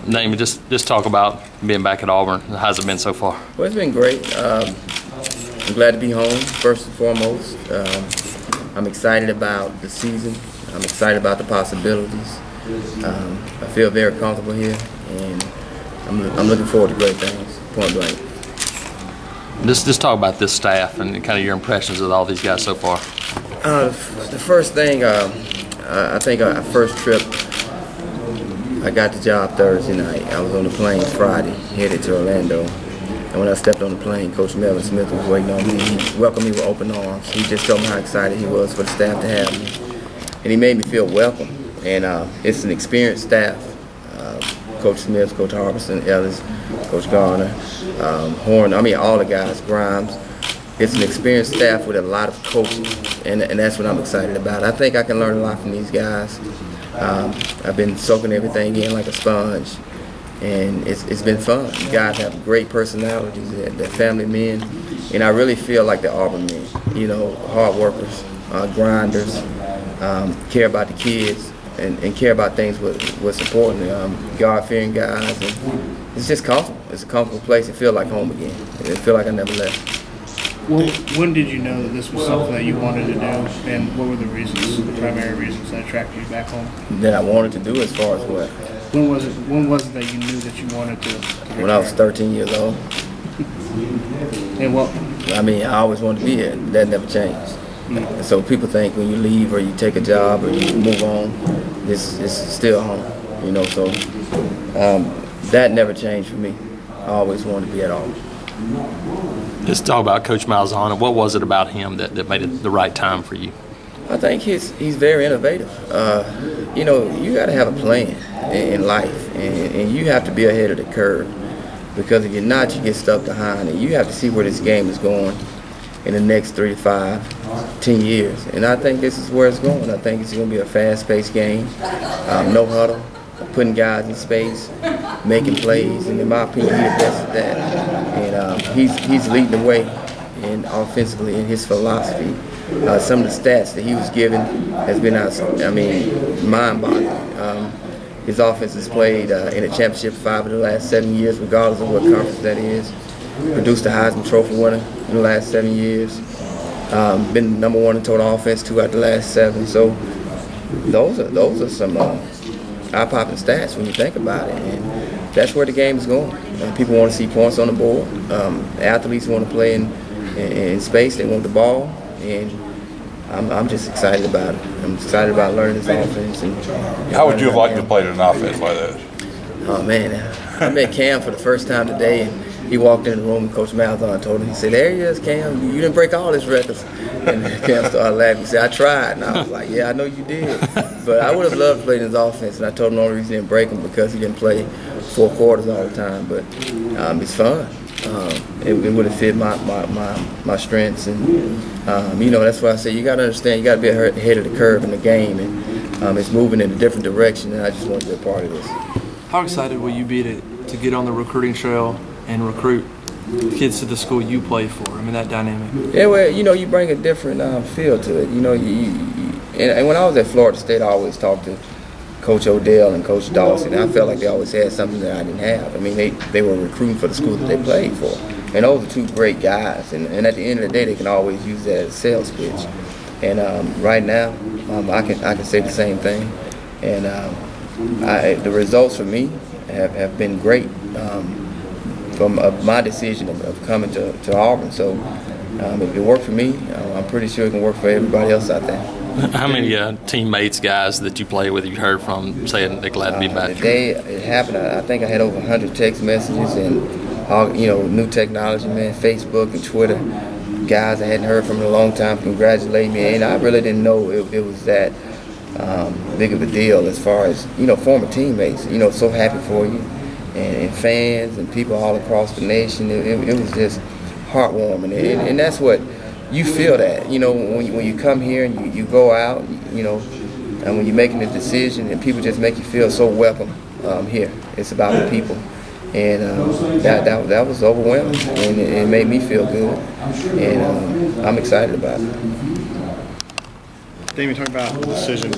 Dameyune, just talk about being back at Auburn. How's it been so far? Well, it's been great. I'm glad to be home, first and foremost. I'm excited about the season. I'm excited about the possibilities. I feel very comfortable here, and I'm looking forward to great things, point blank. Just talk about this staff and kind of your impressions of all these guys so far. The first thing, I think our first trip, I got the job Thursday night. I was on the plane Friday, headed to Orlando. And when I stepped on the plane, Coach Melvin Smith was waiting on me. He welcomed me with open arms. He just told me how excited he was for the staff to have me. And he made me feel welcome. And it's an experienced staff. Coach Smith, Coach Harbison, Ellis, Coach Garner, Horn, all the guys, Grimes. It's an experienced staff with a lot of coaching, and that's what I'm excited about. I think I can learn a lot from these guys. I've been soaking everything in like a sponge, and it's been fun. You guys have great personalities, they're family men, and I really feel like the Auburn men. You know, hard workers, grinders, care about the kids, and care about things what's important. God-fearing guys, and it's just comfortable. It's a comfortable place. It feels like home again. It feels like I never left. When did you know that this was something that you wanted to do, and what were the reasons, the primary reasons that attracted you back home? That I wanted to do as far as what? When was it that you knew that you wanted to When I was 13 years old. And what? I always wanted to be here. That never changed. Mm-hmm. So people think when you leave or you take a job or you move on, it's still home. You know, so that never changed for me. I always wanted to be at Auburn. Just talk about Coach Malzahn. What was it about him that made it the right time for you? I think he's very innovative. You know, you got to have a plan in life, and you have to be ahead of the curve, because if you're not, you get stuck behind, and you have to see where this game is going in the next 3 to 5, 10 years. And I think this is where it's going. I think it's going to be a fast-paced game, no huddle, putting guys in space, making plays, and in my opinion, he's the best at that. And he's leading the way offensively in his philosophy. Some of the stats that he was given has been, mind-boggling. His offense has played in a championship 5 of the last 7 years, regardless of what conference that is. Produced a Heisman Trophy winner in the last 7 years. Been #1 in total offense 2 out of the last 7. So those are some eye-popping stats when you think about it, and that's where the game is going. People want to see points on the board. Athletes want to play in space. They want the ball, and I'm just excited about it. I'm excited about learning this offense. And how would you have liked to play an offense like that? Oh man, I met Cam for the first time today, and he walked in the room and Coach Malzahn told him, he said, "There he is, Cam. You didn't break all his records." And Cam started laughing. He said, "I tried." And I was like, "Yeah, I know you did." But I would have loved to play in his offense, and I told him the only reason he didn't break him because he didn't play 4 quarters all the time. But it's fun. It would have fit my strengths, and you know, that's why I say you got to understand, you got to be ahead of the curve in the game, and it's moving in a different direction, and I just want to be a part of this. How excited will you be to get on the recruiting trail and recruit kids to the school you play for? That dynamic. Yeah, well, you know, you bring a different feel to it. You know, and when I was at Florida State, I always talked to Coach Odell and Coach Dawson, and I felt like they always had something that I didn't have. They were recruiting for the school that they played for, and those are 2 great guys. And at the end of the day, they can always use that as a sales pitch. And right now, I can say the same thing. And the results for me have been great. From my decision of coming to Auburn. So if it worked for me, I'm pretty sure it can work for everybody else out there. How many teammates, guys that you play with, you heard from saying they're glad to be back? The day it happened, I think I had over 100 text messages, and all, you know, new technology, man, Facebook and Twitter. Guys I hadn't heard from in a long time congratulating me, and I really didn't know it was that big of a deal as far as, you know, former teammates, you know, so happy for you. And fans and people all across the nation. It was just heartwarming, and that's what you feel, that, you know, when you come here and you go out, you know, and when you're making a decision and people just make you feel so welcome here. It's about the people, and that was overwhelming, and it made me feel good, and I'm excited about it. Dameyune, talk about the decision